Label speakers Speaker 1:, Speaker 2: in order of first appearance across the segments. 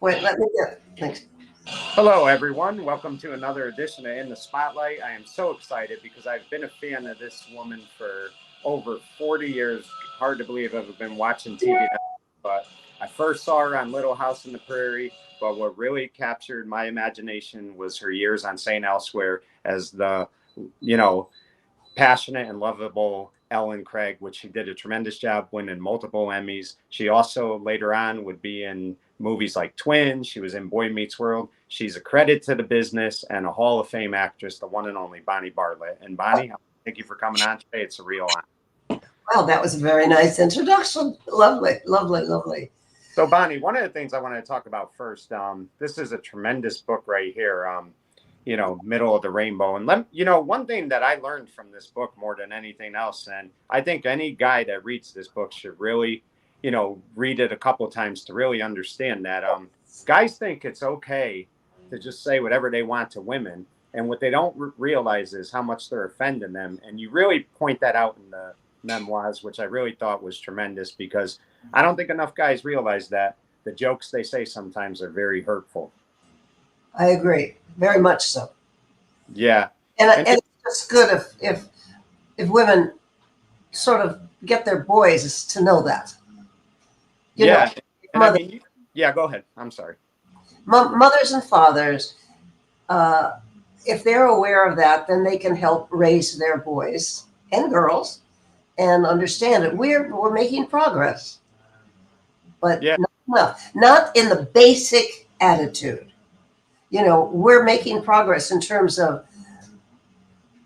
Speaker 1: Wait, let me get. Thanks.
Speaker 2: Hello, everyone. Welcome to another edition of In the Spotlight. I am so excited because I've been a fan of this woman for over 40 years. Hard to believe I've been watching TV now, but I first saw her on Little House on the Prairie. But what really captured my imagination was her years on St. Elsewhere as the, you know, passionate and lovable Ellen Craig, which she did a tremendous job winning multiple Emmys. She also later on would be in movies like Twins. She was in Boy Meets World. She's a credit to the business and a Hall of Fame actress, the one and only Bonnie Bartlett. And Bonnie, thank you for coming on today. It's a real honor.
Speaker 1: Wow, that was a very nice introduction. Lovely, lovely, lovely.
Speaker 2: So, Bonnie, one of the things I want to talk about first, this is a tremendous book right here. Middle of the rainbow. And one thing that I learned from this book more than anything else, and I think any guy that reads this book should really, read it a couple of times to really understand that guys think it's okay to just say whatever they want to women. And what they don't realize is how much they're offending them. And you really point that out in the memoirs, which I really thought was tremendous because I don't think enough guys realize that the jokes they say sometimes are very hurtful.
Speaker 1: I agree, very much so.
Speaker 2: Yeah.
Speaker 1: And it's just good if women sort of get their boys to know that.
Speaker 2: Yeah.
Speaker 1: Mother,
Speaker 2: Go ahead. I'm sorry.
Speaker 1: mothers and fathers, if they're aware of that, then they can help raise their boys and girls and understand it. We're making progress, but not in the basic attitude. We're making progress in terms of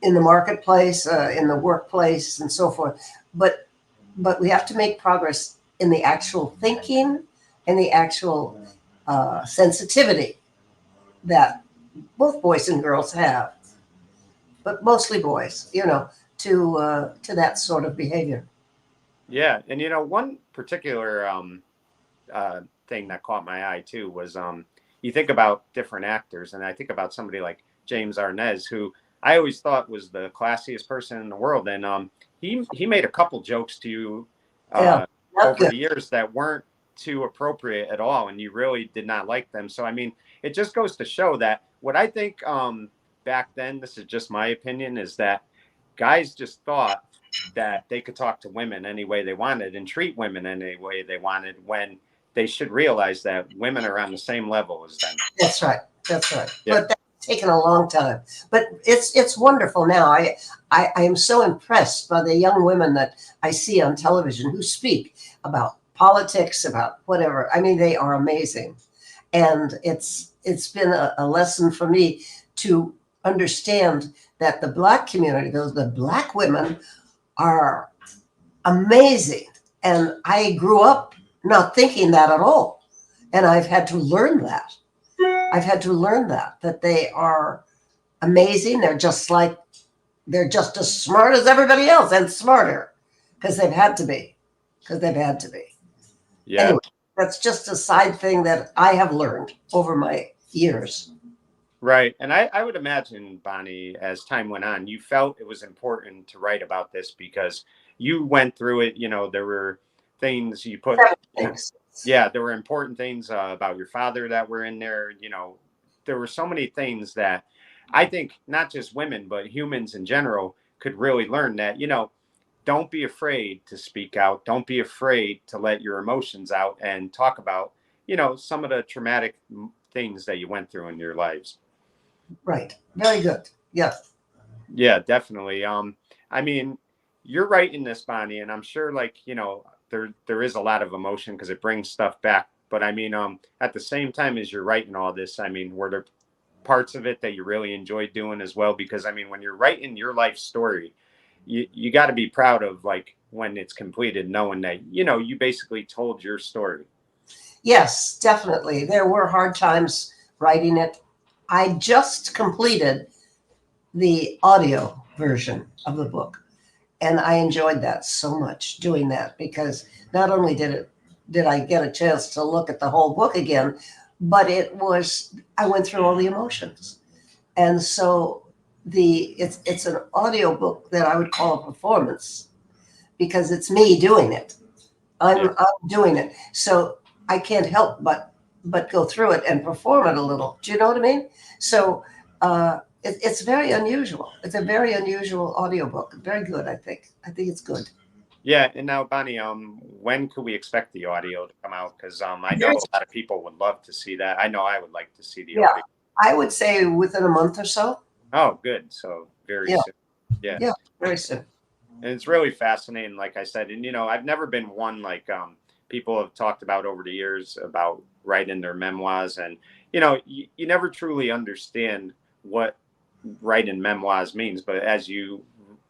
Speaker 1: in the marketplace, in the workplace, and so forth. But we have to make progress in the actual thinking and the actual sensitivity that both boys and girls have, but mostly boys. To that sort of behavior.
Speaker 2: Yeah, and one particular thing that caught my eye too was you think about different actors, and I think about somebody like James Arnaz, who I always thought was the classiest person in the world, and he made a couple jokes to you over the years that weren't too appropriate at all, and you really did not like them. So I mean, it just goes to show that what I think back then, this is just my opinion, is that guys just thought that they could talk to women any way they wanted and treat women any way they wanted when they should realize that women are on the same level as them.
Speaker 1: That's right. Yeah. But that's taken a long time. But it's wonderful now. I am so impressed by the young women that I see on television who speak about politics, about whatever. I mean, they are amazing. And it's been a lesson for me to understand that the Black community, the Black women, are amazing. And I grew up not thinking that at all. And I've had to learn that. That they are amazing. They're just as smart as everybody else and smarter because they've had to be.
Speaker 2: Yeah.
Speaker 1: Anyway, that's just a side thing that I have learned over my years.
Speaker 2: Right. And I would imagine, Bonnie, as time went on, you felt it was important to write about this because you went through it. There were things you put. There were important things about your father that were in there. There were so many things that I think not just women, but humans in general could really learn that, don't be afraid to speak out. Don't be afraid to let your emotions out and talk about, some of the traumatic things that you went through in your lives.
Speaker 1: Right. Very good. Yeah.
Speaker 2: Yeah, definitely. I mean, you're right in this, Bonnie, and I'm sure there is a lot of emotion because it brings stuff back. But I mean, at the same time as you're writing all this, I mean, were there parts of it that you really enjoyed doing as well? Because I mean, when you're writing your life story, you got to be proud of when it's completed, knowing that, you basically told your story.
Speaker 1: Yes, definitely. There were hard times writing it. I just completed the audio version of the book, and I enjoyed that so much doing that because not only did I get a chance to look at the whole book again, but I went through all the emotions. And so it's an audio book that I would call a performance because it's me doing it. I'm doing it. So I can't help but but go through it and perform it a little. Do you know what I mean? So it's very unusual. It's a very unusual audiobook. Very good, I think. I think it's good.
Speaker 2: Yeah, and now Bonnie, when could we expect the audio to come out? Because I know a lot of people would love to see that. I know I would like to see the audio.
Speaker 1: I would say within a month or so.
Speaker 2: Oh, good. So very soon.
Speaker 1: Yeah, very soon.
Speaker 2: And it's really fascinating, like I said. And, I've never been one like people have talked about over the years about writing their memoirs. And, you never truly understand what writing memoirs means. But as you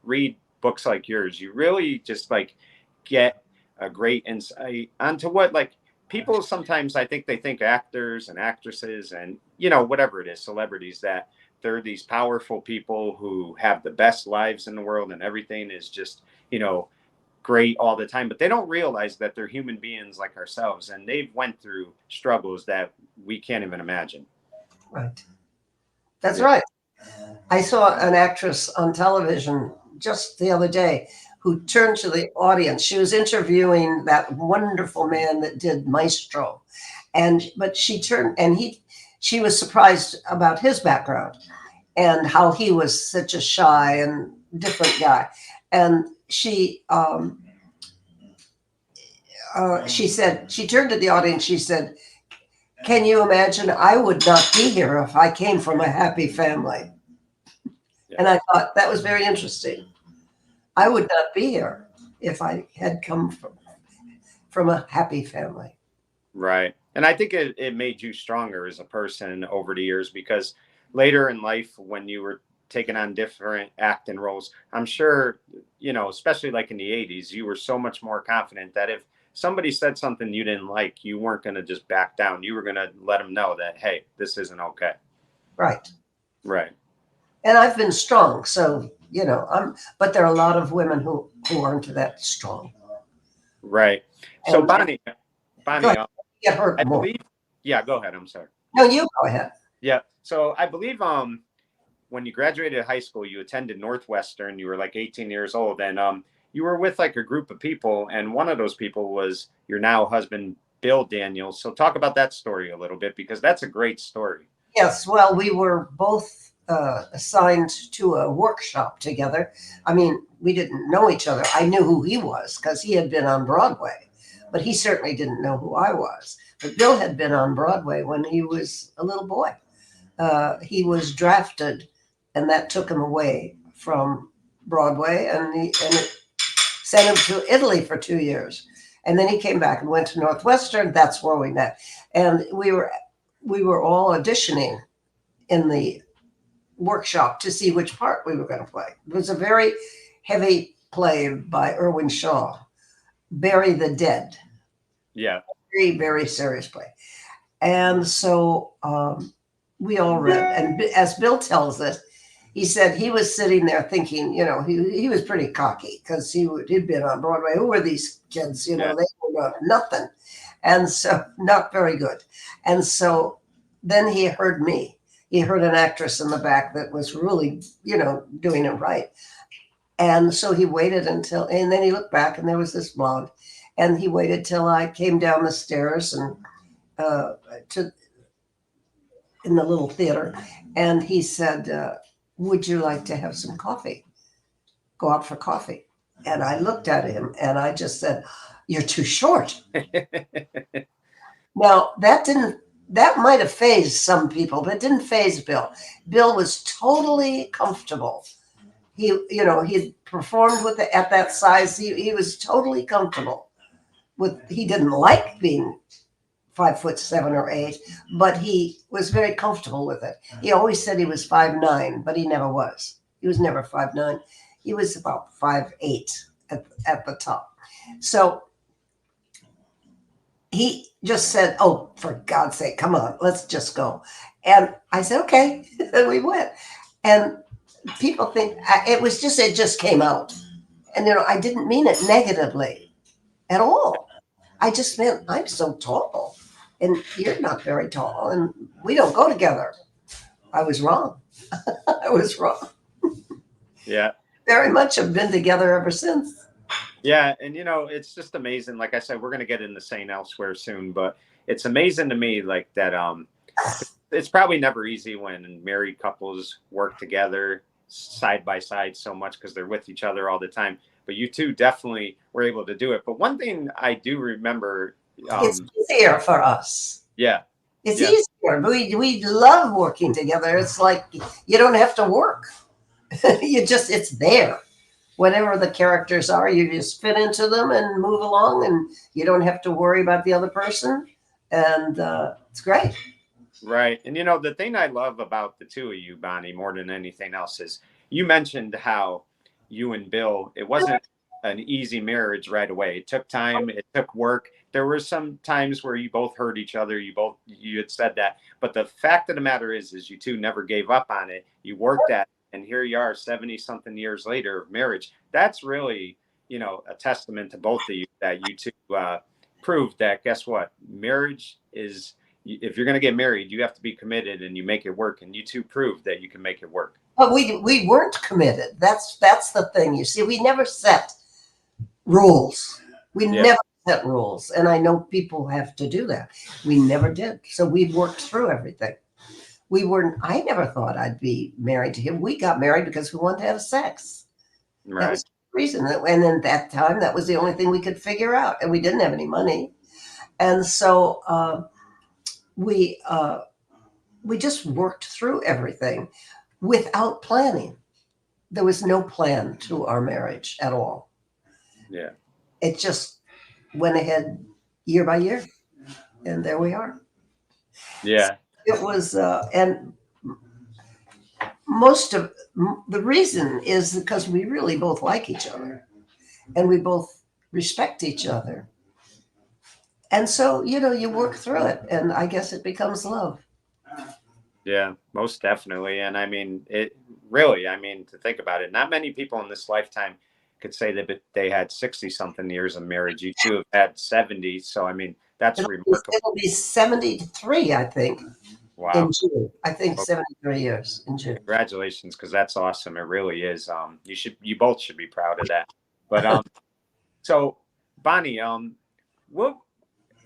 Speaker 2: read books like yours, you really just like get a great insight onto what like people sometimes I think they think actors and actresses and, whatever it is, celebrities, that they're these powerful people who have the best lives in the world and everything is just, great all the time, but they don't realize that they're human beings like ourselves and they've went through struggles that we can't even imagine.
Speaker 1: Right. That's right. I saw an actress on television just the other day who turned to the audience. She was interviewing that wonderful man that did Maestro. But she turned and she was surprised about his background and how he was such a shy and different guy. And she said, she turned to the audience, she said, "Can you imagine? I would not be here if I came from a happy family." Yeah. And I thought that was very interesting. I would not be here if I had come from a happy family.
Speaker 2: Right. And I think it made you stronger as a person over the years, because later in life, when you were taking on different acting roles, I'm sure, especially like in the 80s, you were so much more confident that if somebody said something you didn't like, you weren't going to just back down. You were going to let them know that, hey, this isn't okay.
Speaker 1: Right.
Speaker 2: Right.
Speaker 1: And I've been strong. So, but there are a lot of women who aren't that strong.
Speaker 2: Right. So Bonnie,
Speaker 1: get hurt more.
Speaker 2: Believe, yeah, go ahead. I'm sorry.
Speaker 1: No, you go ahead.
Speaker 2: Yeah. So I believe when you graduated high school, you attended Northwestern. You were like 18 years old, and you were with like a group of people, and one of those people was your now husband, Bill Daniels. So talk about that story a little bit, because that's a great story.
Speaker 1: Yes. Well, we were both assigned to a workshop together. I mean, we didn't know each other. I knew who he was because he had been on Broadway, but he certainly didn't know who I was. But Bill had been on Broadway when he was a little boy. He was drafted, and that took him away from Broadway, and it sent him to Italy for 2 years. And then he came back and went to Northwestern. That's where we met. And we were all auditioning in the workshop to see which part we were going to play. It was a very heavy play by Irwin Shaw, Bury the Dead.
Speaker 2: Yeah.
Speaker 1: Very, very serious play. And so we all read. And as Bill tells us, he said he was sitting there thinking, he was pretty cocky because he'd been on Broadway. Who were these kids? They were nothing. And so not very good. And so then he heard me. He heard an actress in the back that was really, doing it right. And so he waited and then he looked back and there was this blonde. And he waited till I came down the stairs and in the little theater. And he said, "Would you like to have some coffee? Go out for coffee." And I looked at him and I just said, "You're too short." Now, that might have fazed some people, but it didn't faze Bill. Bill was totally comfortable. He performed at that size. He was totally comfortable he didn't like being 5'7" or 8, but he was very comfortable with it. He always said he was 5'9", but he never was. He was never 5'9". He was about 5'8" at the top. So he just said, "Oh, for God's sake, come on, let's just go." And I said, "Okay." And we went. And people think it just came out. And, I didn't mean it negatively at all. I just meant I'm so tall and you're not very tall and we don't go together. I was wrong. I was wrong.
Speaker 2: Yeah.
Speaker 1: Very much have been together ever since.
Speaker 2: Yeah. And, it's just amazing. Like I said, we're going to get into St. Elsewhere soon, but, it's amazing to me like that. It's probably never easy when married couples work together side by side so much because they're with each other all the time. But you two definitely were able to do it. But one thing I do remember,
Speaker 1: It's easier for us.
Speaker 2: yeah,
Speaker 1: It's
Speaker 2: yeah,
Speaker 1: easier. We love working together. It's like you don't have to work. It's there. Whatever the characters are, you just fit into them and move along, and you don't have to worry about the other person. And it's great.
Speaker 2: right. And you know, the thing I love about the two of you, Bonnie, more than anything else, is you mentioned how you and Bill, it wasn't an easy marriage right away. It took time, it took work. There were some times where you both hurt each other. You had said that. But the fact of the matter is you two never gave up on it. You worked at it, and here you are 70 something years later of marriage. That's really, you know, a testament to both of you that you two proved that, guess what? Marriage is, if you're going to get married, you have to be committed and you make it work. And you two proved that you can make it work.
Speaker 1: But we weren't committed. That's the thing. You see, we never set rules. We never set rules. And I know people have to do that. We never did. So we worked through everything. I never thought I'd be married to him. We got married because we wanted to have sex.
Speaker 2: Right.
Speaker 1: That was the reason. And at that time, that was the only thing we could figure out. And we didn't have any money. And so we just worked through everything without planning. There was no plan to our marriage at all.
Speaker 2: Yeah.
Speaker 1: It just went ahead year by year. And there we are.
Speaker 2: Yeah.
Speaker 1: It was, and most of the reason is because we really both like each other and we both respect each other. And so, you know, you work through it and I guess it becomes love.
Speaker 2: Yeah, most definitely. And I mean, it really, I mean, to think about it, not many people in this lifetime could say that they had 60 something years of marriage. You two have had 70. So, I mean, that's remarkable.
Speaker 1: It'll be 73, I think.
Speaker 2: Wow.
Speaker 1: In June. I think 73 years in June.
Speaker 2: Congratulations, because that's awesome. It really is. You both should be proud of that. But so Bonnie, what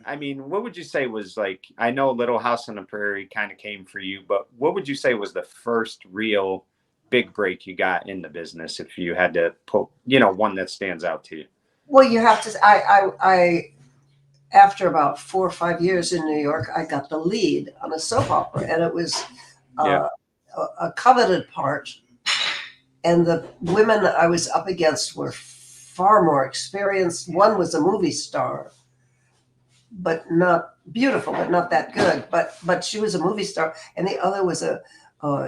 Speaker 2: would you say was like, I know Little House on the Prairie kind of came for you, but what would you say was the first real big break you got in the business, if you had to put, you know, one that stands out to you?
Speaker 1: Well, you have to, I after about 4 or 5 years in New York, I got the lead on a soap opera, and it was a coveted part. And the women I was up against were far more experienced. One was a movie star, but not beautiful, but not that good. But she was a movie star, and the other was a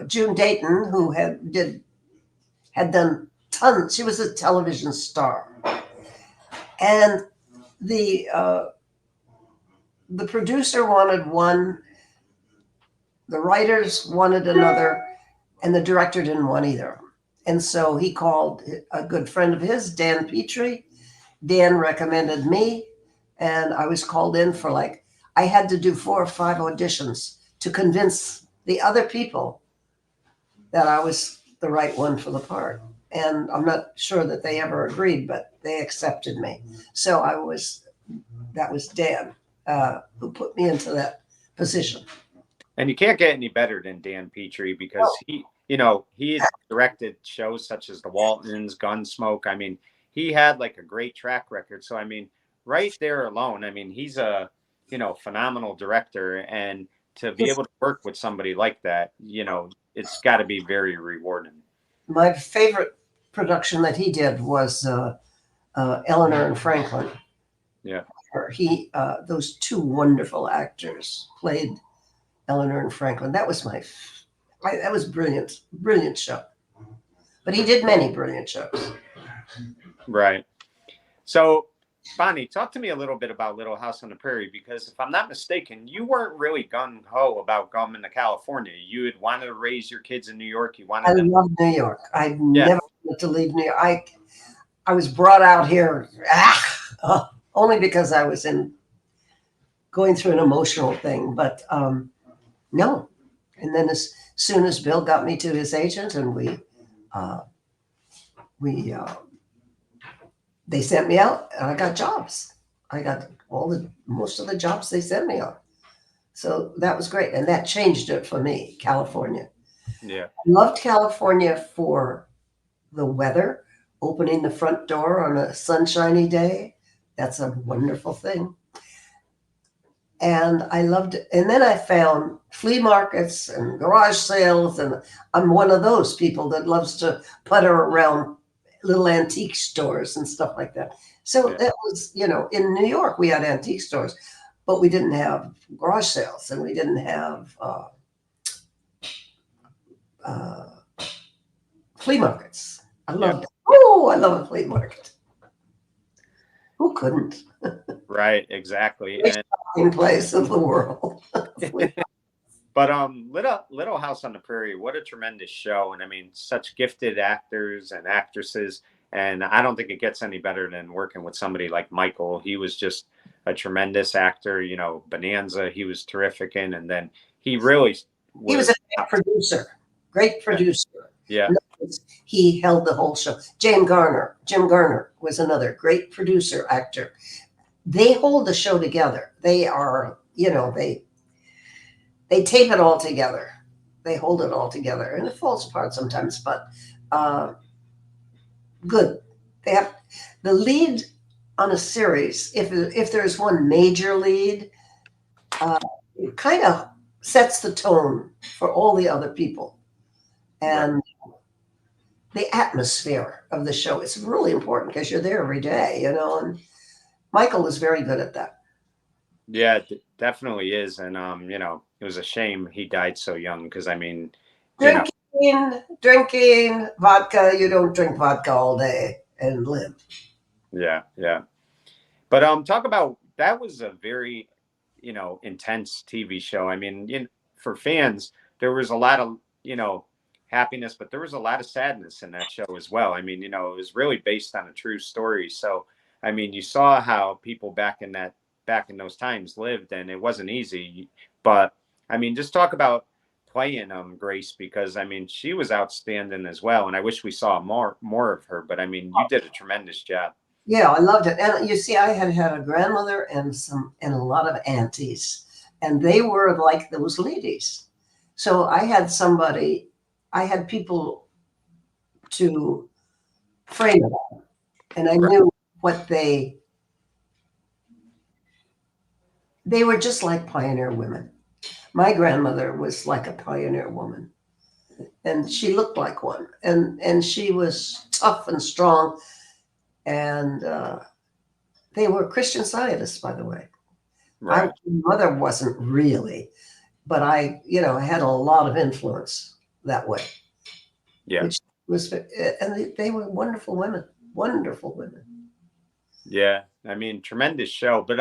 Speaker 1: June Dayton, who had done tons. She was a television star, and the producer wanted one, the writers wanted another, and the director didn't want either. And so he called a good friend of his, Dan Petrie. Dan recommended me, and I was called in for I had to do 4 or 5 auditions to convince the other people that I was the right one for the part. And I'm not sure that they ever agreed, but they accepted me. So that was Dan who put me into that position.
Speaker 2: And you can't get any better than Dan Petrie, because he had directed shows such as the Waltons, Gunsmoke. I mean, he had like a great track record. So, I mean, right there alone, I mean, he's a, phenomenal director. And to be able to work with somebody like that, it's got to be very rewarding.
Speaker 1: My favorite production that he did was Eleanor and Franklin.
Speaker 2: Yeah.
Speaker 1: Those 2 wonderful actors played Eleanor and Franklin. That was that was brilliant show. But he did many brilliant shows.
Speaker 2: Right. So, Bonnie, talk to me a little bit about Little House on the Prairie, because if I'm not mistaken, you weren't really gung-ho about coming to California. You had wanted to raise your kids in New York.
Speaker 1: I love New York. I never wanted to leave New York. I was brought out here only because I was going through an emotional thing. But no. And then as soon as Bill got me to his agent, and they sent me out, and I got jobs. I got most of the jobs they sent me on. So that was great. And that changed it for me, California.
Speaker 2: Yeah.
Speaker 1: I loved California for the weather, opening the front door on a sunshiny day. That's a wonderful thing. And I loved it. And then I found flea markets and garage sales. And I'm one of those people that loves to putter around little antique stores and stuff like that. So
Speaker 2: Yeah.
Speaker 1: that was, in New York, we had antique stores, but we didn't have garage sales and we didn't have uh, flea markets. I loved it. Oh, I love a flea market. Who couldn't?
Speaker 2: Right, exactly.
Speaker 1: Great shopping place of the world.
Speaker 2: But Little House on the Prairie, what a tremendous show. And I mean, such gifted actors and actresses. And I don't think it gets any better than working with somebody like Michael. He was just a tremendous actor. Bonanza, he was terrific in. And then he really
Speaker 1: He was a great producer. Great producer.
Speaker 2: Yeah.
Speaker 1: He held the whole show. Jim Garner was another great producer, actor. They hold the show together. They are, they tape it all together. They hold it all together, and it falls apart sometimes, but good. They have the lead on a series. If there's one major lead, it kind of sets the tone for all the other people, and the atmosphere of the show is really important because you're there every day, And Michael was very good at that.
Speaker 2: Yeah, definitely is. And, it was a shame he died so young because, I mean,
Speaker 1: drinking vodka. You don't drink vodka all day and live.
Speaker 2: Yeah, yeah. But talk about, that was a very, intense TV show. I mean, for fans, there was a lot of, happiness, but there was a lot of sadness in that show as well. I mean, it was really based on a true story. So, I mean, you saw how people back in those times lived, and it wasn't easy. But I mean, just talk about playing Grace, because I mean, she was outstanding as well, and I wish we saw more of her. But I mean, you did a tremendous job.
Speaker 1: Yeah, I loved it. And you see, I had a grandmother and a lot of aunties, and they were like those ladies. So I had people to frame it on, and I knew what they were just like pioneer women. My grandmother was like a pioneer woman, and she looked like one, and she was tough and strong, and they were Christian Scientists, by the way.
Speaker 2: Right.
Speaker 1: My mother wasn't really, but I had a lot of influence that way.
Speaker 2: Yeah.
Speaker 1: Which was, and they were wonderful women. Wonderful women.
Speaker 2: Yeah, I mean, tremendous show. But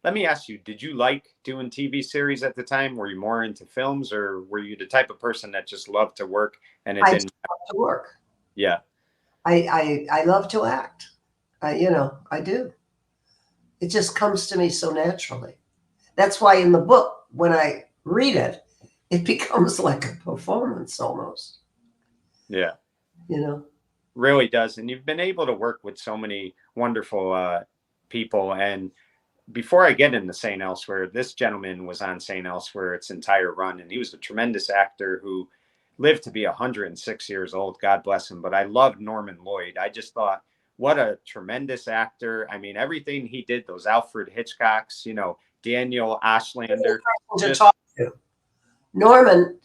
Speaker 2: let me ask you, did you like doing TV series at the time? Were you more into films, or were you the type of person that just loved to work and it didn't
Speaker 1: love to work?
Speaker 2: Yeah.
Speaker 1: I love to act. I do. It just comes to me so naturally. That's why in the book, when I read it, it becomes like a performance almost.
Speaker 2: Yeah.
Speaker 1: Really
Speaker 2: does. And you've been able to work with so many wonderful people. And before I get into St. Elsewhere, this gentleman was on St. Elsewhere its entire run, and he was a tremendous actor who lived to be 106 years old. God bless him. But I loved Norman Lloyd. I just thought, what a tremendous actor. I mean, everything he did, those Alfred Hitchcocks, Daniel Ashlander.
Speaker 1: Norman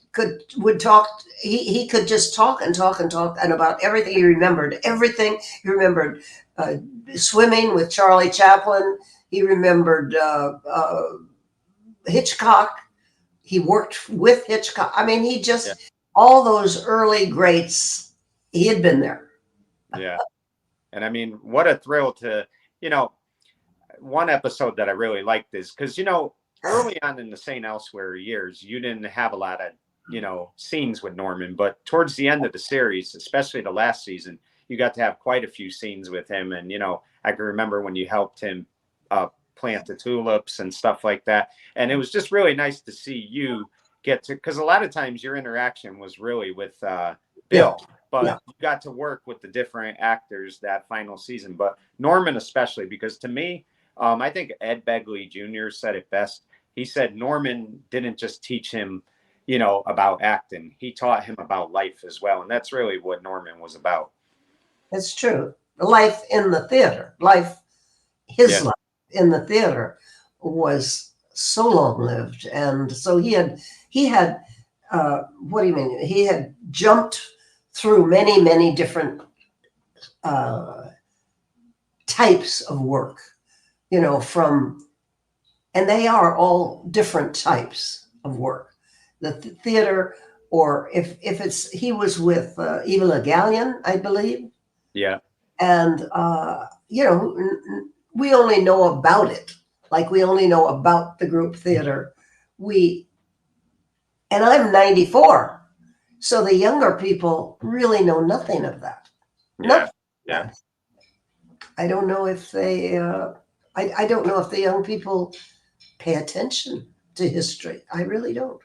Speaker 1: would talk. He could just talk and talk and talk, and about everything. He remembered everything. He remembered swimming with Charlie Chaplin. He remembered Hitchcock. He worked with Hitchcock. I mean, he just all those early greats. He had been there.
Speaker 2: Yeah, and I mean, what a thrill to one episode that I really liked is because early on in the St. Elsewhere years, you didn't have a lot of, scenes with Norman, but towards the end of the series, especially the last season, you got to have quite a few scenes with him. And, I can remember when you helped him plant the tulips and stuff like that. And it was just really nice to see you get to, because a lot of times your interaction was really with Bill, but you got to work with the different actors that final season. But Norman especially, because to me, I think Ed Begley Jr. said it best. he said Norman didn't just teach him, you know, about acting. He taught him about life as well. And that's really what Norman was about.
Speaker 1: It's true. Life in the theater, his life in the theater was so long lived. And so he had, what do you mean? He had jumped through many, many different types of work, you know, and they are all different types of work. The theater, or if it's, he was with Eva Le Gallienne, I believe.
Speaker 2: Yeah.
Speaker 1: And, you know, we only know about it. Like we only know about the group theater. And I'm 94. So the younger people really know nothing of that.
Speaker 2: Yeah. Yeah.
Speaker 1: I don't know if they, I don't know if the young people pay attention to history. I really don't.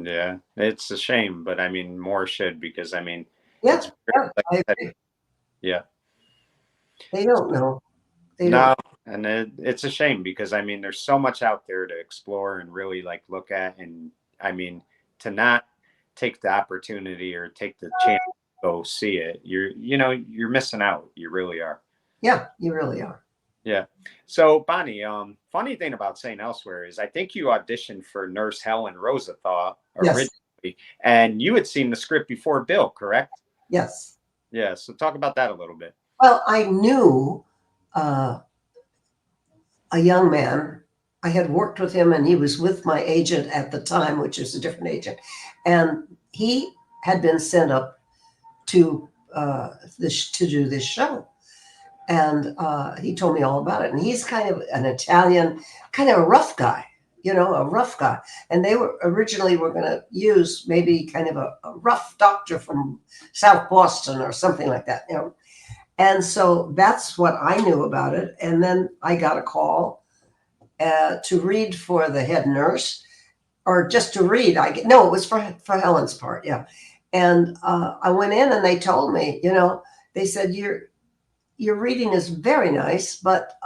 Speaker 2: Yeah, it's a shame, but I mean, more should, because I mean,
Speaker 1: Yeah,
Speaker 2: I
Speaker 1: agree.
Speaker 2: Yeah,
Speaker 1: They don't know.
Speaker 2: No, and it's a shame because I mean, there's so much out there to explore and really like look at, and I mean, to not take the opportunity or take the chance to go see it, you're missing out. You really are.
Speaker 1: Yeah, you really are.
Speaker 2: Yeah. So Bonnie, funny thing about St. Elsewhere is I think you auditioned for Nurse Helen Rosenthal originally,
Speaker 1: Yes.
Speaker 2: and you had seen the script before Bill, correct?
Speaker 1: Yes.
Speaker 2: Yeah. So talk about that a little bit.
Speaker 1: Well, I knew a young man. I had worked with him, and he was with my agent at the time, which is a different agent, and he had been sent up to do this show. And he told me all about it. And he's kind of an Italian, kind of a rough guy, you know, a rough guy. And they were originally going to use maybe kind of a rough doctor from South Boston or something like that, you know. And so that's what I knew about it. And then I got a call to read for the head nurse, or just to read. No, it was for Helen's part, yeah. And I went in, and they told me, you know, they said, your reading is very nice, but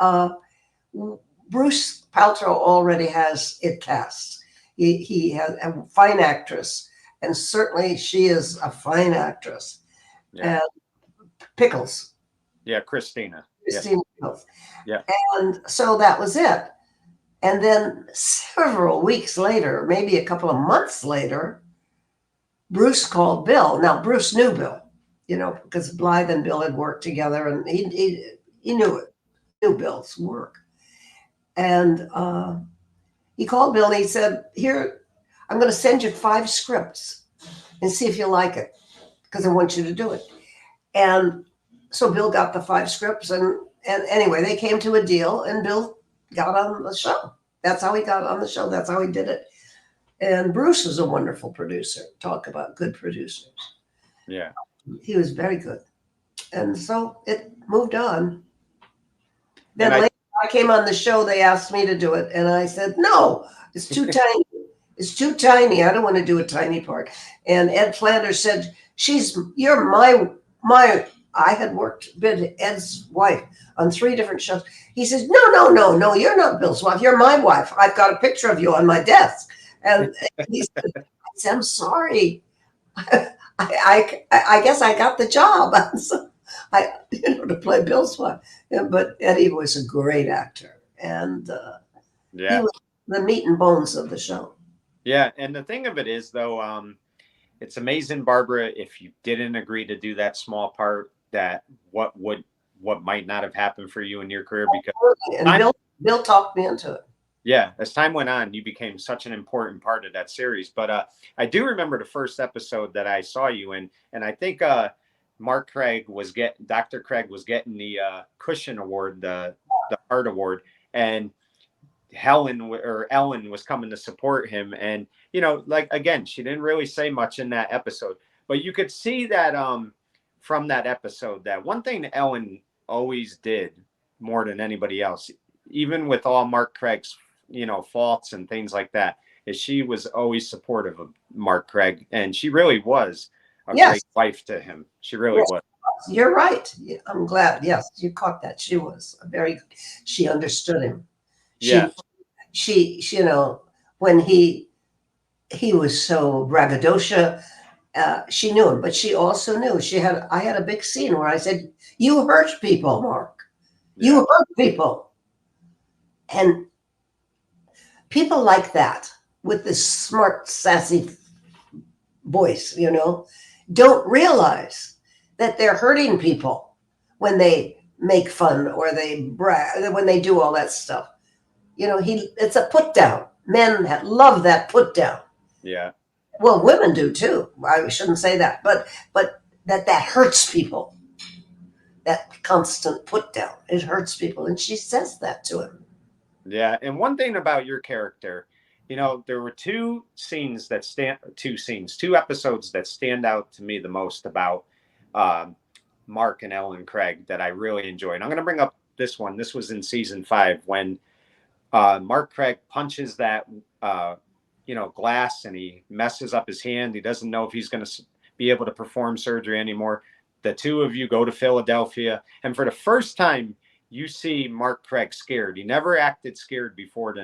Speaker 1: Bruce Paltrow already has it cast. He has a fine actress, and certainly she is a fine actress.
Speaker 2: Yeah.
Speaker 1: And Pickles.
Speaker 2: Yeah, Christina.
Speaker 1: Pickles.
Speaker 2: Yeah.
Speaker 1: And so that was it. And then several weeks later, maybe a couple of months later, Bruce called Bill. Now, Bruce knew Bill, you know, because Blythe and Bill had worked together, and he knew it, knew Bill's work. And he called Bill, and he said, here, I'm going to send you 5 scripts and see if you like it, because I want you to do it. And so Bill got the 5 scripts, and anyway, they came to a deal, and Bill got on the show. That's how he got on the show. That's how he did it. And Bruce was a wonderful producer. Talk about good producers.
Speaker 2: Yeah.
Speaker 1: He was very good. And so it moved on. Then later I came on the show, they asked me to do it. And I said, no, it's too tiny. It's too tiny. I don't want to do a tiny part. And Ed Flanders said, you're my, I had worked with Ed's wife on 3 different shows. He says, no, you're not Bill's wife. You're my wife. I've got a picture of you on my desk. And he said, I'm sorry. I guess I got the job. So to play Bill's wife. But Eddie was a great actor, and he was the meat and bones of the show.
Speaker 2: Yeah, and the thing of it is, though, it's amazing, Barbara, if you didn't agree to do that small part, that what might not have happened for you in your career, because
Speaker 1: and Bill talked me into it.
Speaker 2: Yeah, as time went on, you became such an important part of that series. But I do remember the first episode that I saw you in, and I think Dr. Craig was getting the Cushion Award, the Art Award, and Ellen was coming to support him. And you know, like again, she didn't really say much in that episode, but you could see that from that episode that one thing Ellen always did more than anybody else, even with all Mark Craig's faults and things like that, is she was always supportive of Mark Craig, and she really was a great wife to him. She really was.
Speaker 1: You're right. I'm glad. Yes, you caught that. She was she understood him. she when he was so braggadocio, she knew him, but she also knew I had a big scene where I said, "You hurt people, Mark. You hurt people." And people like that with this smart, sassy voice, don't realize that they're hurting people when they make fun or they brag, when they do all that stuff. It's a put down. Men love that put down.
Speaker 2: Yeah.
Speaker 1: Well, women do too. I shouldn't say that, but that hurts people. That constant put down, it hurts people, and she says that to him.
Speaker 2: Yeah, and one thing about your character, there were two episodes that stand out to me the most about Mark and Ellen Craig that I really enjoyed. And I'm going to bring up this one. This was in season 5 when Mark Craig punches that glass and he messes up his hand. He doesn't know if he's going to be able to perform surgery anymore. The two of you go to Philadelphia, and for the first time, you see Mark Craig scared. He never acted scared before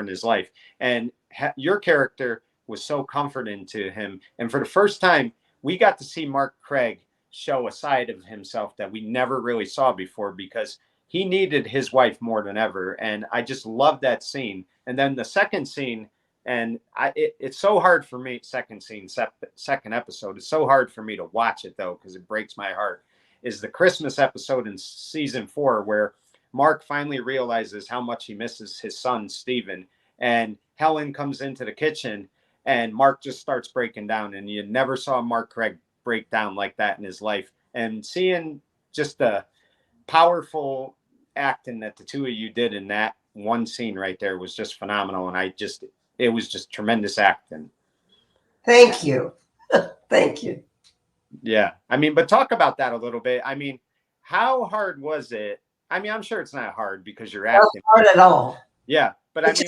Speaker 2: in his life. And your character was so comforting to him. And for the first time, we got to see Mark Craig show a side of himself that we never really saw before, because he needed his wife more than ever. And I just loved that scene. And then the second scene, and it's so hard for me, second episode, it's so hard for me to watch it though, because it breaks my heart, is the Christmas episode in season 4 where Mark finally realizes how much he misses his son, Stephen. And Helen comes into the kitchen and Mark just starts breaking down. And you never saw Mark Craig break down like that in his life. And seeing just the powerful acting that the two of you did in that one scene right there was just phenomenal. And it was just tremendous acting.
Speaker 1: Thank you. Thank you.
Speaker 2: Yeah. but talk about that a little bit. How hard was it? I'm sure it's not hard because you're acting.
Speaker 1: Not hard at all.
Speaker 2: Yeah. But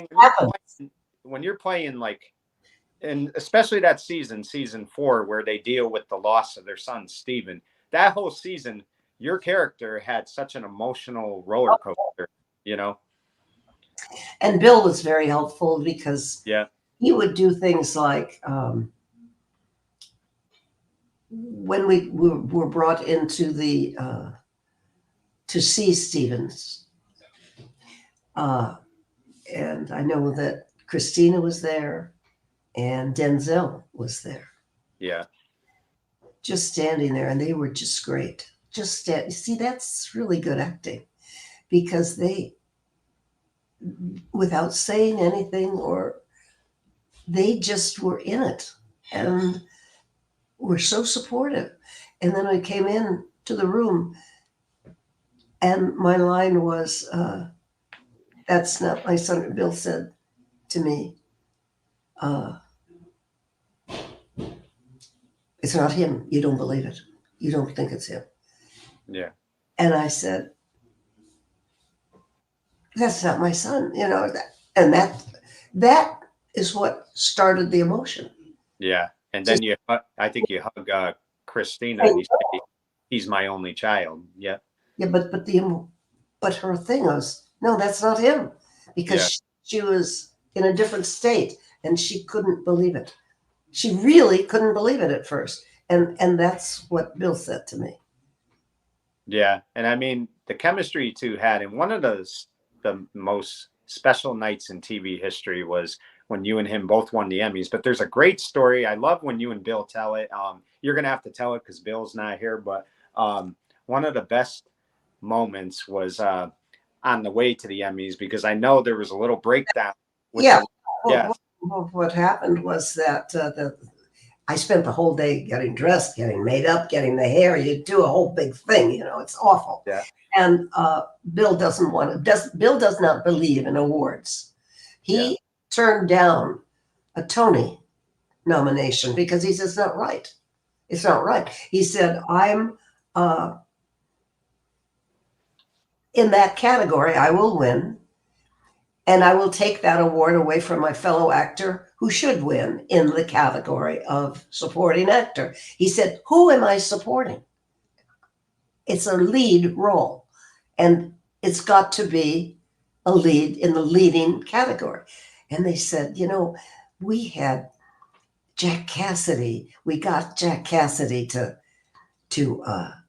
Speaker 2: when you're playing like, and especially that season 4, where they deal with the loss of their son, Stephen, that whole season, your character had such an emotional roller coaster,
Speaker 1: And Bill was very helpful because he would do things like, when we were brought into the to see Stevens, and I know that Christina was there and Denzel was there.
Speaker 2: Yeah.
Speaker 1: Just standing there, and they were just great. See, that's really good acting, because they, without saying anything, or they just were in it and were so supportive. And then I came in to the room and my line was, "That's not my son." Bill said to me, "It's not him. You don't believe it. You don't think it's him."
Speaker 2: Yeah.
Speaker 1: And I said, "That's not my son," and that is what started the emotion.
Speaker 2: Yeah. And then I think you hug Christina and you say, "He's my only child." Yeah.
Speaker 1: Yeah, but her thing was, no, that's not him, because she was in a different state and she couldn't believe it. She really couldn't believe it at first, and that's what Bill said to me.
Speaker 2: Yeah, and the chemistry you two had, and one of the most special nights in TV history was when you and him both won the Emmys. But there's a great story. I love when you and Bill tell it. You're gonna have to tell it because Bill's not here. But one of the best moments was on the way to the Emmys, because I know there was a little breakdown.
Speaker 1: What happened was that I spent the whole day getting dressed, getting made up, getting the hair. You do a whole big thing, it's awful.
Speaker 2: Yeah.
Speaker 1: And Bill does not believe in awards. He turned down a Tony nomination because he says, "It's not right. It's not right." He said, "I'm in that category. I will win. And I will take that award away from my fellow actor who should win in the category of supporting actor." He said, "Who am I supporting? It's a lead role. And it's got to be a lead in the leading category. And they said, we had Jack Cassidy. We got Jack Cassidy to do a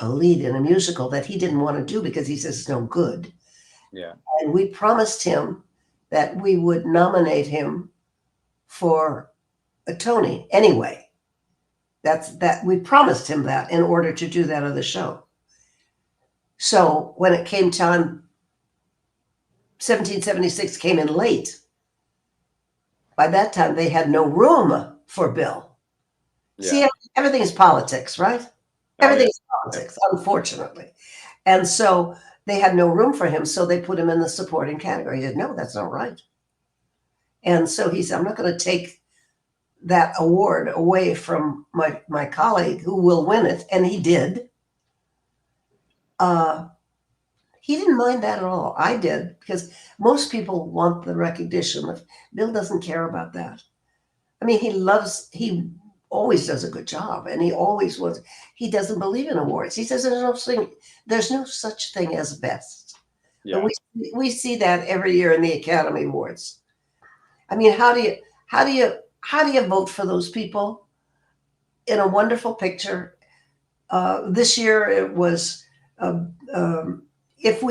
Speaker 1: lead in a musical that he didn't want to do because he says it's no good.
Speaker 2: Yeah.
Speaker 1: And we promised him that we would nominate him for a Tony anyway. That we promised him that in order to do that other show. So when it came time, 1776 came in late. By that time, they had no room for Bill.
Speaker 2: Yeah.
Speaker 1: See, everything is politics, right? Everything is politics, unfortunately. And so they had no room for him, so they put him in the supporting category. He said, no, that's not right. And so he said, I'm not going to take that award away from my colleague who will win it. And he did. He didn't mind that at all. I did, because most people want the recognition. Bill doesn't care about that. I mean, he always does a good job, and he doesn't believe in awards. He says there's no such thing as best.
Speaker 2: Yeah.
Speaker 1: And we see that every year in the Academy Awards. I mean, how do you vote for those people in a wonderful picture? This year it was if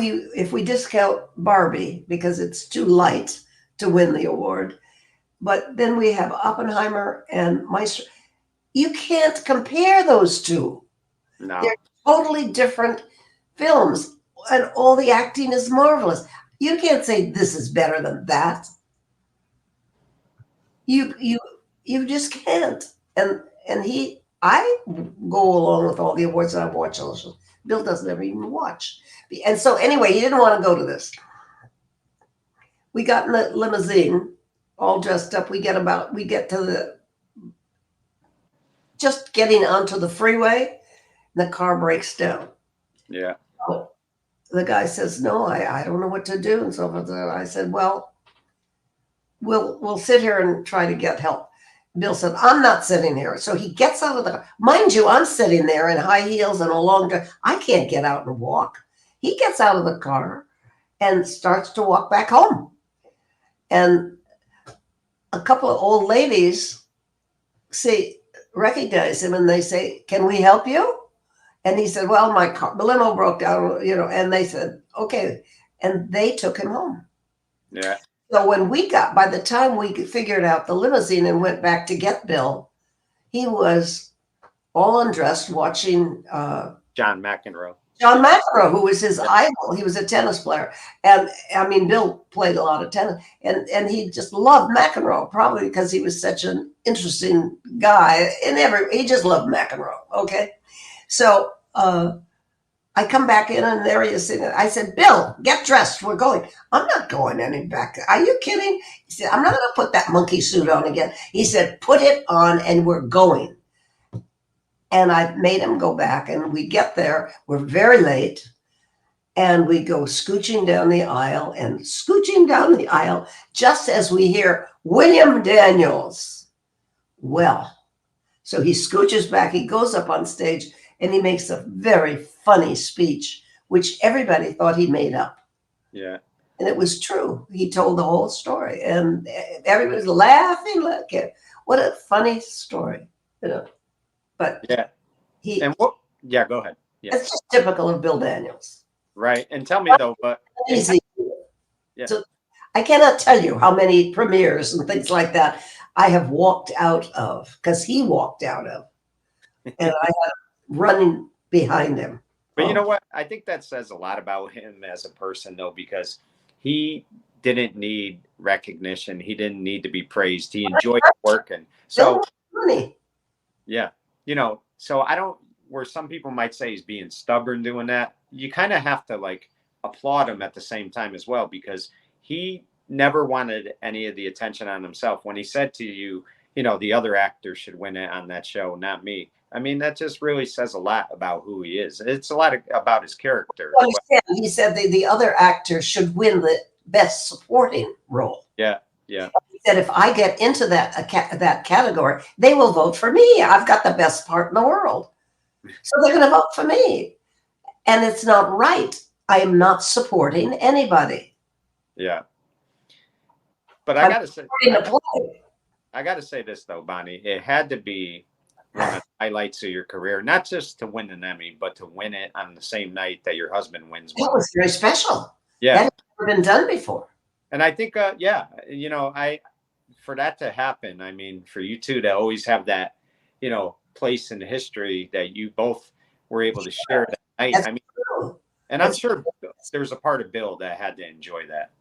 Speaker 1: we discount Barbie because it's too light to win the award, but then we have Oppenheimer and Maestro. You can't compare those two.
Speaker 2: No.
Speaker 1: They're totally different films, and all the acting is marvelous. You can't say this is better than that. You just can't. And I go along with all the awards that I've watched. Also, Bill doesn't ever even watch. And so anyway, he didn't want to go to this. We got in the limousine, all dressed up. We get to just getting onto the freeway, and the car breaks down.
Speaker 2: Yeah.
Speaker 1: So the guy says, no, I don't know what to do. And so I said, well, we'll sit here and try to get help. Bill said, I'm not sitting here. So he gets out of the car. Mind you, I'm sitting there in high heels and a long dress. I can't get out and walk. He gets out of the car and starts to walk back home. And a couple of old ladies recognize him, and they say, can we help you? And he said, well, the limo broke down, and they said, okay. And they took him home.
Speaker 2: Yeah.
Speaker 1: So by the time we figured out the limousine and went back to get Bill, he was all undressed watching
Speaker 2: John McEnroe.
Speaker 1: John McEnroe, who was his idol. He was a tennis player. And I mean, Bill played a lot of tennis, and he just loved McEnroe, probably because he was such an interesting guy. He just loved McEnroe. Okay. So I come back in, and there he is sitting. I said, Bill, get dressed. We're going. I'm not going any back. Are you kidding? He said, I'm not going to put that monkey suit on again. He said, put it on, and we're going. And I made him go back, and we get there. We're very late, and we go scooching down the aisle, just as we hear William Daniels. Well, so he scooches back. He goes up on stage, and he makes a very funny speech, which everybody thought he made up.
Speaker 2: Yeah.
Speaker 1: And it was true. He told the whole story, and everybody's laughing. Look at what a funny story, But
Speaker 2: yeah. Yeah, go ahead. Yeah.
Speaker 1: It's just typical of Bill Daniels.
Speaker 2: Right. And tell me though, but
Speaker 1: easy.
Speaker 2: Yeah.
Speaker 1: So I cannot tell you how many premieres and things like that I have walked out of, because he walked out of, and I had running behind him.
Speaker 2: But you know what? I think that says a lot about him as a person, though, because he didn't need recognition. He didn't need to be praised. He enjoyed working. So, yeah, so I don't, where some people might say he's being stubborn doing that, you kind of have to applaud him at the same time as well, because he never wanted any of the attention on himself. When he said to you, the other actor should win it on that show, not me. I mean, that just really says a lot about who he is. It's a lot about his character.
Speaker 1: Well, he said the other actor should win the best supporting role.
Speaker 2: Yeah, yeah.
Speaker 1: He said, if I get into that category, they will vote for me. I've got the best part in the world. So they're going to vote for me. And it's not right. I am not supporting anybody.
Speaker 2: Yeah. But
Speaker 1: I'm
Speaker 2: I gotta say,
Speaker 1: supporting the play.
Speaker 2: I gotta say this though, Bonnie. It had to be one of the highlights of your career, not just to win an Emmy, but to win it on the same night that your husband wins
Speaker 1: That
Speaker 2: one.
Speaker 1: was very special.
Speaker 2: Yeah.
Speaker 1: That had never been done before.
Speaker 2: And I think, yeah, for that to happen, I mean, for you two to always have that, place in history that you both were able to share that night.
Speaker 1: That's
Speaker 2: I mean,
Speaker 1: true.
Speaker 2: and I'm sure there's a part of Bill that had to enjoy that,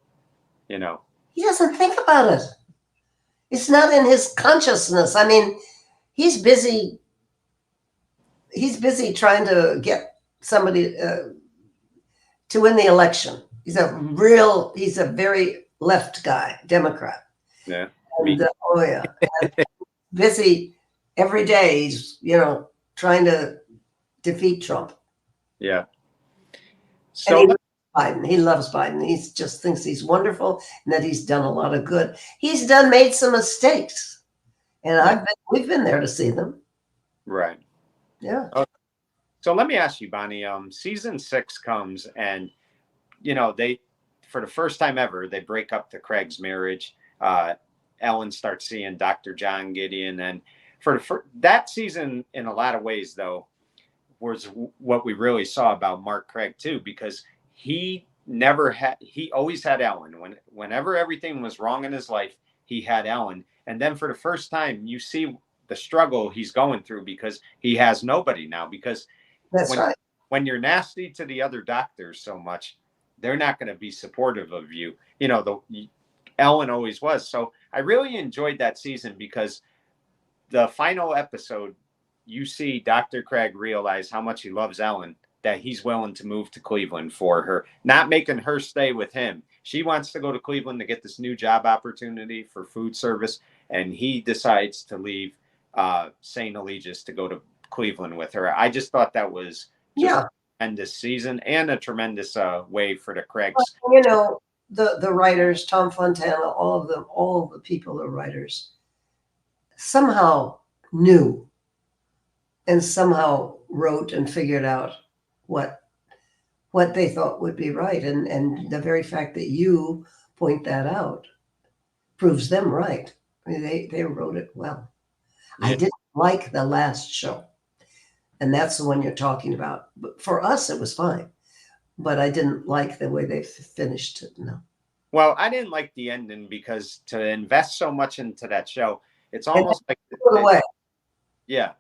Speaker 1: He doesn't think about it. It's not in his consciousness. I mean, he's busy. He's busy trying to get somebody to win the election. He's a very left guy, Democrat.
Speaker 2: Yeah.
Speaker 1: And, oh yeah, and busy every day. He's trying to defeat Trump.
Speaker 2: Yeah.
Speaker 1: So and Biden. He loves Biden. He just thinks he's wonderful and that he's done a lot of good. He's made some mistakes, and we've been there to see them.
Speaker 2: Right.
Speaker 1: Yeah.
Speaker 2: Okay. So let me ask you, Bonnie. Season 6 comes, and they, for the first time ever, they break up to Craig's marriage. Ellen starts seeing Dr. John Gideon, and for that season, in a lot of ways, though, was what we really saw about Mark Craig too, because he always had Ellen. Whenever everything was wrong in his life, he had Ellen. And then for the first time, you see the struggle he's going through because he has nobody now. Because when you're nasty to the other doctors so much, they're not going to be supportive of you. Ellen always was. So I really enjoyed that season because the final episode, you see Dr. Craig realize how much he loves Ellen, that he's willing to move to Cleveland for her, not making her stay with him. She wants to go to Cleveland to get this new job opportunity for food service, and he decides to leave St. Eligius to go to Cleveland with her. I just thought that was a tremendous season and a tremendous way for the Craigs.
Speaker 1: The writers, Tom Fontana, all of them, all of the people, the writers, somehow knew and somehow wrote and figured out what they thought would be right. And the very fact that you point that out proves them right. I mean, they wrote it well. Yeah. I didn't like the last show. And that's the one you're talking about. But for us, it was fine. But I didn't like the way they finished it. No.
Speaker 2: Well, I didn't like the ending because to invest so much into that show, it's almost like yeah,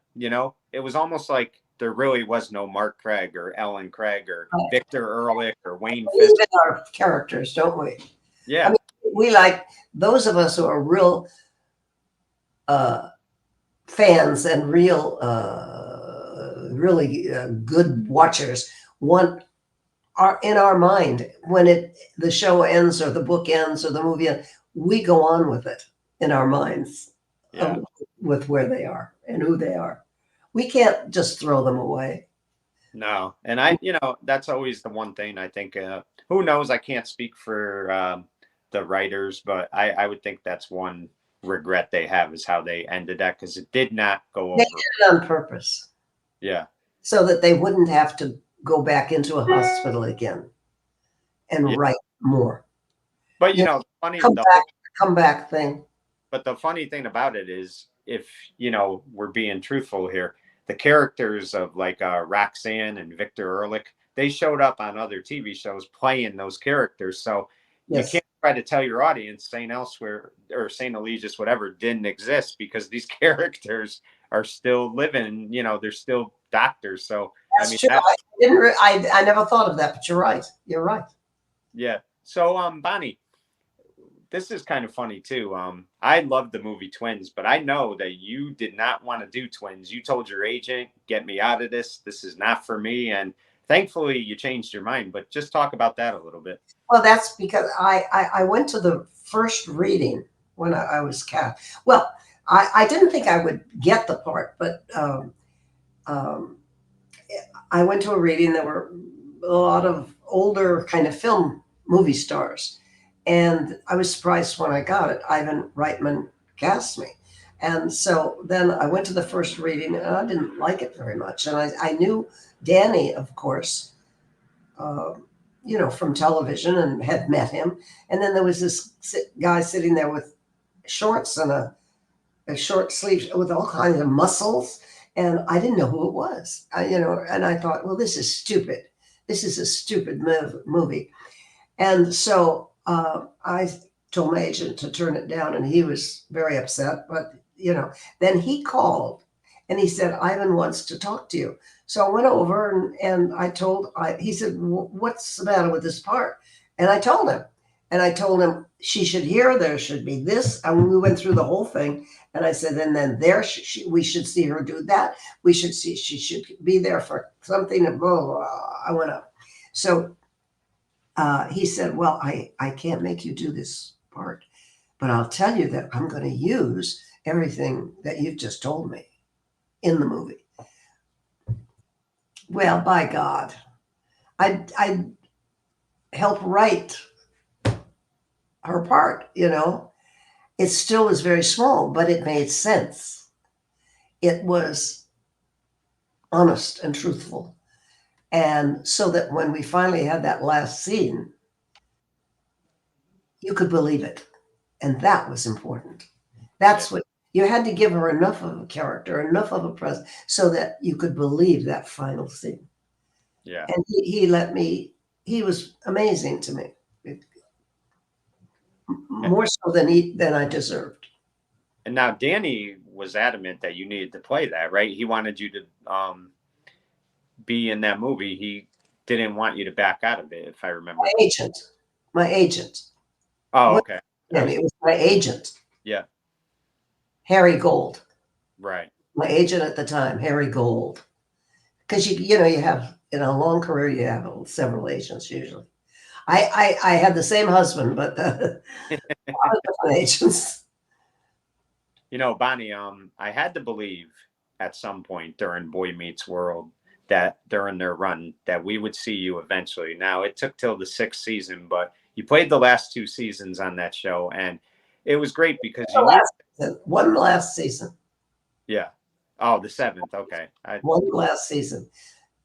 Speaker 2: it was almost like there really was no Mark Craig or Ellen Craig or Victor Ehrlich or Wayne Fisk.
Speaker 1: We our characters, don't we?
Speaker 2: Yeah.
Speaker 1: I mean, we like those of us who are real fans and real really good watchers are in our mind when the show ends or the book ends or the movie ends, we go on with it in our minds with where they are and who they are. We can't just throw them away.
Speaker 2: No. And that's always the one thing I think, who knows? I can't speak for the writers, but I would think that's one regret they have is how they ended that, because it did not go over.
Speaker 1: They did it on purpose.
Speaker 2: Yeah.
Speaker 1: So that they wouldn't have to go back into a hospital again and write more.
Speaker 2: But the funny
Speaker 1: comeback thing.
Speaker 2: But the funny thing about it is, if we're being truthful here, the characters of like Roxanne and Victor Ehrlich, they showed up on other TV shows playing those characters. So you can't try to tell your audience St. Elsewhere or St. Eligius, whatever, didn't exist, because these characters are still living. They're still doctors. So
Speaker 1: that's true. I never thought of that, but you're right. You're right.
Speaker 2: Yeah. So Bonnie, this is kind of funny too. I loved the movie Twins, but I know that you did not want to do Twins. You told your agent, "Get me out of this. This is not for me." And thankfully you changed your mind, but just talk about that a little bit.
Speaker 1: Well, that's because I went to the first reading when I was cast. Well, I didn't think I would get the part, but I went to a reading. There were a lot of older kind of film movie stars. And I was surprised when I got it. Ivan Reitman cast me. And so then I went to the first reading and I didn't like it very much. And I knew Danny, of course, from television and had met him. And then there was this guy sitting there with shorts and a short sleeve with all kinds of muscles. And I didn't know who it was, and I thought, well, this is stupid. This is a stupid movie. And so I told my agent to turn it down, and he was very upset. But, then he called and he said, Ivan wants to talk to you. So I went over and he said, what's the matter with this part? And I told him, she should hear, there should be this. And we went through the whole thing. And I said, and then we should see her do that. She should be there for something. And blah, blah, blah. I went up. So he said, well, I can't make you do this part, but I'll tell you that I'm going to use everything that you've just told me in the movie. Well, by God, I help write her part, It still was very small, but it made sense. It was honest and truthful. And so that when we finally had that last scene, you could believe it. And that was important. That's what you had to give her, enough of a character, enough of a presence, so that you could believe that final scene.
Speaker 2: Yeah.
Speaker 1: And he was amazing to me. More so than I deserved.
Speaker 2: And now Danny was adamant that you needed to play that, right? He wanted you to be in that movie. He didn't want you to back out of it, if I remember.
Speaker 1: My agent.
Speaker 2: Oh, okay.
Speaker 1: It was my agent.
Speaker 2: Yeah.
Speaker 1: Harry Gold.
Speaker 2: Right.
Speaker 1: My agent at the time, Harry Gold. Because you have, in a long career, you have several agents usually. I had the same husband, but different agents.
Speaker 2: Bonnie, I had to believe at some point during Boy Meets World that during their run that we would see you eventually. Now, it took till the 6th season, but you played the last 2 seasons on that show, and it was great because
Speaker 1: one last season.
Speaker 2: Yeah. Oh, the 7th. Okay.
Speaker 1: One last season.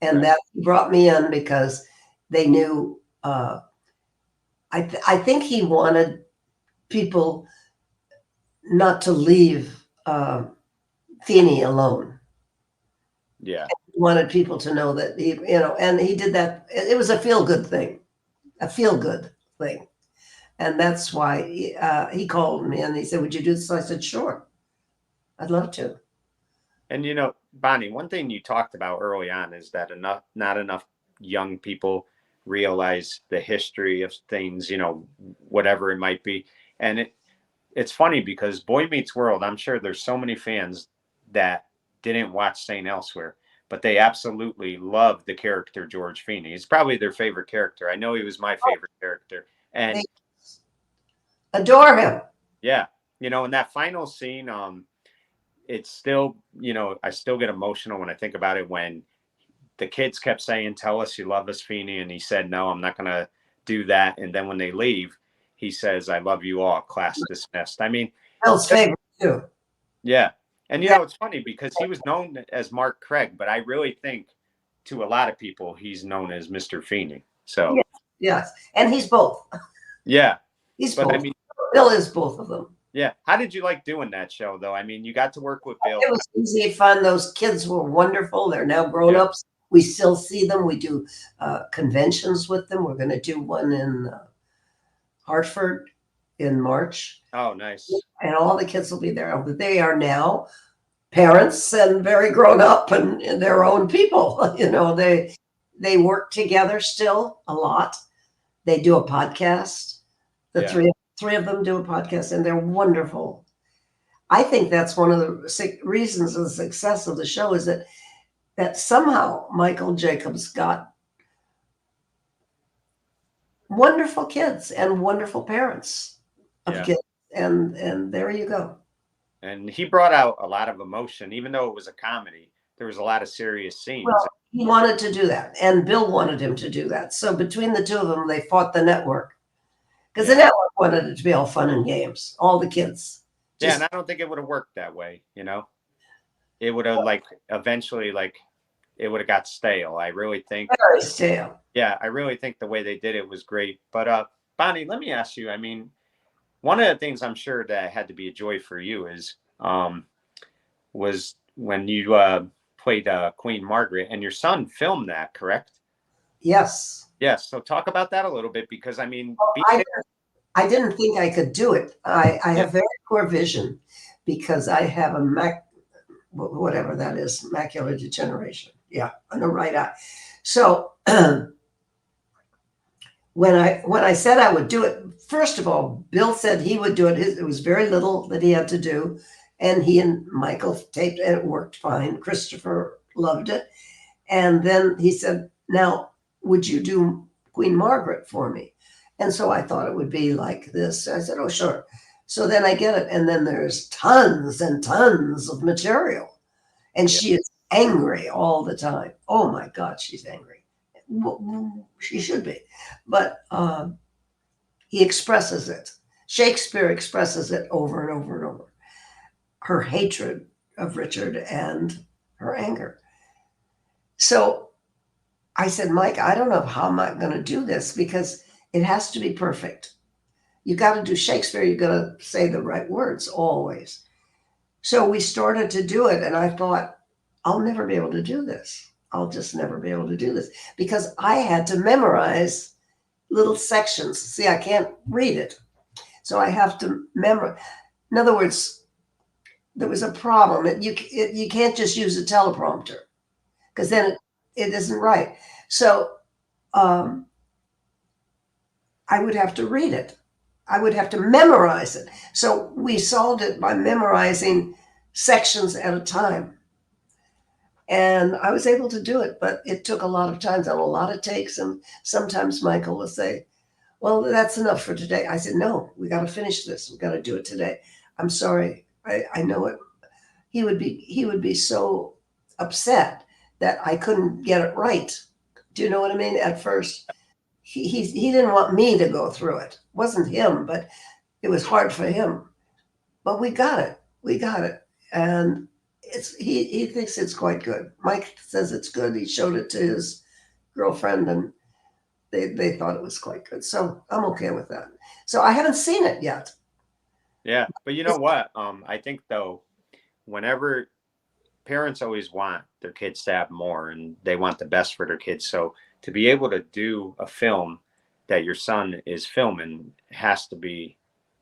Speaker 1: And that brought me in because they knew, I think he wanted people not to leave Feeney alone.
Speaker 2: Yeah.
Speaker 1: He wanted people to know that and he did that. It was a feel-good thing. And that's why he called me and he said, would you do this? I said, sure. I'd love to.
Speaker 2: And, Bonnie, one thing you talked about early on is that not enough young people realize the history of things, whatever it might be. And it's funny because Boy Meets World, I'm sure there's so many fans that didn't watch St. Elsewhere, but they absolutely love the character George Feeney. He's probably their favorite character. I know he was my favorite character. And
Speaker 1: adore him.
Speaker 2: Yeah. In that final scene, it's still, I still get emotional when I think about it, when the kids kept saying, tell us you love us, Feeney. And he said, no, I'm not going to do that. And then when they leave, he says, I love you all, class dismissed. I mean,
Speaker 1: Bill's favorite too.
Speaker 2: Yeah. And, it's funny because he was known as Mark Craig, but I really think to a lot of people, he's known as Mr. Feeney. So,
Speaker 1: yes. And he's both.
Speaker 2: Yeah.
Speaker 1: He's both. Bill is both of them.
Speaker 2: Yeah. How did you like doing that show, though? I mean, you got to work with Bill.
Speaker 1: It was easy, fun. Those kids were wonderful. They're now grown-ups. We still see them. We do conventions with them. We're going to do one in Hartford in March.
Speaker 2: Oh, nice.
Speaker 1: And all the kids will be there. They are now parents and very grown up and their own people. They work together still a lot. They do a podcast. The three of them do a podcast, and they're wonderful. I think that's one of the reasons of the success of the show is that somehow Michael Jacobs got wonderful kids and wonderful parents of kids. And there you go.
Speaker 2: And he brought out a lot of emotion, even though it was a comedy. There was a lot of serious scenes.
Speaker 1: Well, he wanted to do that, and Bill wanted him to do that. So between the two of them, they fought the network. Because the network wanted it to be all fun and games, all the kids.
Speaker 2: And I don't think it would have worked that way, It would have eventually it would have got stale. I really think,
Speaker 1: Very stale.
Speaker 2: yeah, I really think the way they did it was great. But Bonnie, let me ask you, I mean, one of the things I'm sure that had to be a joy for you is was when you played Queen Margaret, and your son filmed that, correct?
Speaker 1: Yes.
Speaker 2: Yes. So talk about that a little bit, because I mean,
Speaker 1: I didn't think I could do it. I
Speaker 2: Yeah.
Speaker 1: have very poor vision because I have whatever that is, macular degeneration. Yeah, on the right eye. So when I said I would do it, first of all, Bill said he would do it. It was very little that he had to do, and he and Michael taped, and it worked fine. Christopher loved it, and then he said, "Now, would you do Queen Margaret for me?" And so I thought it would be like this. I said, "Oh, sure." So then I get it, and then there's tons and tons of material. And
Speaker 2: Yeah.
Speaker 1: she is angry all the time. Oh my God, she's angry. She should be. But he expresses it. Shakespeare expresses it over and over and over. Her hatred of Richard and her anger. So I said, Mike, I don't know how I'm not going to do this because it has to be perfect. You got to do Shakespeare. You got to say the right words always. So we started to do it, and I thought, I'll never be able to do this. I'll just never be able to do this because I had to memorize little sections. See, I can't read it. So I have to memorize. In other words, there was a problem. You can't just use a teleprompter because then it isn't right. So I would have to read it. I would have to memorize it. So we solved it by memorizing sections at a time. And I was able to do it, but it took a lot of times and a lot of takes. And sometimes Michael would say, well, that's enough for today. I said, no, we got to finish this. We got to do it today. I'm sorry. I know it. He would be so upset that I couldn't get it right. Do you know what I mean? At first, he didn't want me to go through it. It wasn't him, but it was hard for him. But we got it. We got it. And he thinks it's quite good. Mike says it's good. He showed it to his girlfriend and they thought it was quite good. So I'm okay with that. So I haven't seen it yet.
Speaker 2: Yeah. But you know what? I think though, whenever parents always want their kids to have more and they want the best for their kids. So to be able to do a film that your son is filming has to be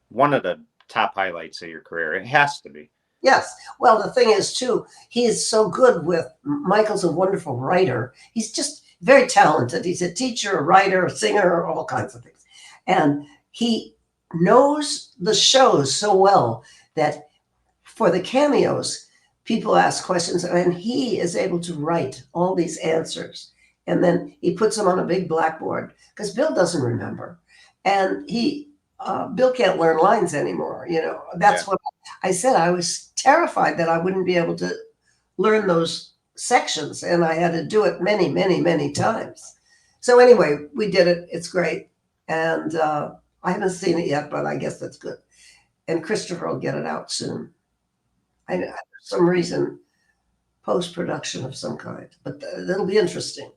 Speaker 2: one of the top highlights of your career. It has to be.
Speaker 1: Yes. Well, the thing is, too, he is so good with Michael's a wonderful writer. He's just very talented. He's a teacher, a writer, a singer, all kinds of things. And he knows the shows so well that for the cameos, people ask questions and he is able to write all these answers. And then he puts them on a big blackboard because Bill doesn't remember. And Bill can't learn lines anymore. That's what I said. I was terrified that I wouldn't be able to learn those sections, and I had to do it many, many, many times. So anyway, we did it. It's great, and I haven't seen it yet, but I guess that's good. And Christopher will get it out soon. For some reason, post-production of some kind, but it'll be interesting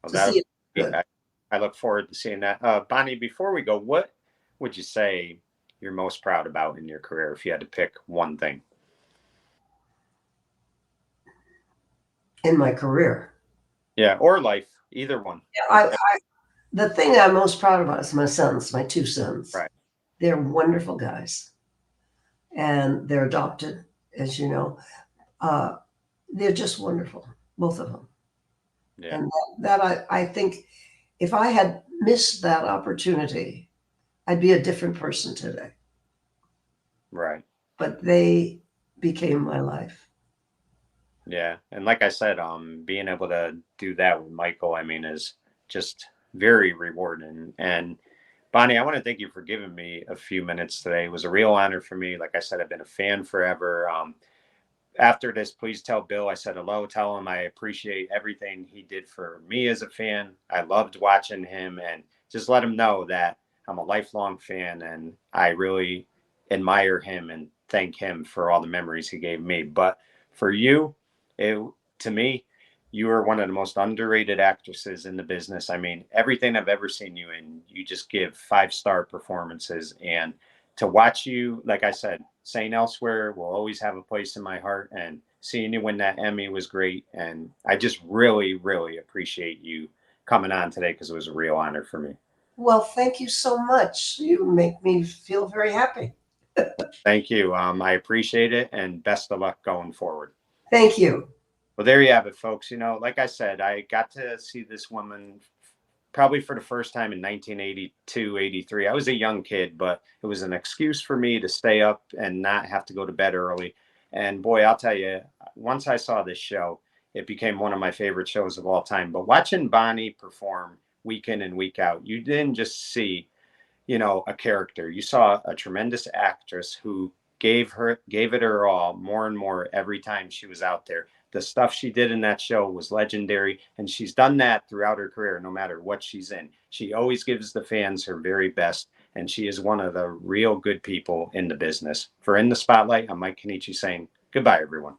Speaker 1: to see it.
Speaker 2: I look forward to seeing that. Bonnie, before we go, what would you say you're most proud about in your career if you had to pick one thing?
Speaker 1: In my career?
Speaker 2: Yeah, or life, either one.
Speaker 1: Yeah, the thing I'm most proud about is my sons, my two sons.
Speaker 2: Right.
Speaker 1: They're wonderful guys. And they're adopted, as you know. They're just wonderful, both of them. Yeah. And that I think if I had missed that opportunity, I'd be a different person today.
Speaker 2: Right.
Speaker 1: But they became my life.
Speaker 2: Yeah. And like I said, being able to do that with Michael, I mean, is just very rewarding. And Bonnie, I want to thank you for giving me a few minutes today. It was a real honor for me. Like I said, I've been a fan forever. After this, please tell Bill I said hello. Tell him I appreciate everything he did for me as a fan. I loved watching him, and just let him know that I'm a lifelong fan and I really admire him and thank him for all the memories he gave me. But for you, to me, you are one of the most underrated actresses in the business. I mean, everything I've ever seen you in, you just give 5-star performances. And to watch you, like I said, St. Elsewhere will always have a place in my heart. And seeing you win that Emmy was great. And I just really, really appreciate you coming on today because it was a real honor for me.
Speaker 1: Well, thank you so much. You make me feel very happy.
Speaker 2: Thank you. I appreciate it, and best of luck going forward.
Speaker 1: Thank you.
Speaker 2: Well, there you have it, folks. You know, like I said, I got to see this woman probably for the first time in 1982, 83. I was a young kid, but it was an excuse for me to stay up and not have to go to bed early. And boy, I'll tell you, once I saw this show, it became one of my favorite shows of all time. But watching Bonnie perform week in and week out, you didn't just see, you know, a character. You saw a tremendous actress who gave it her all more and more every time she was out there. The stuff she did in that show was legendary, and she's done that throughout her career, no matter what she's in. She always gives the fans her very best, and she is one of the real good people in the business. For In the Spotlight, I'm Mike Kenichi saying goodbye, everyone.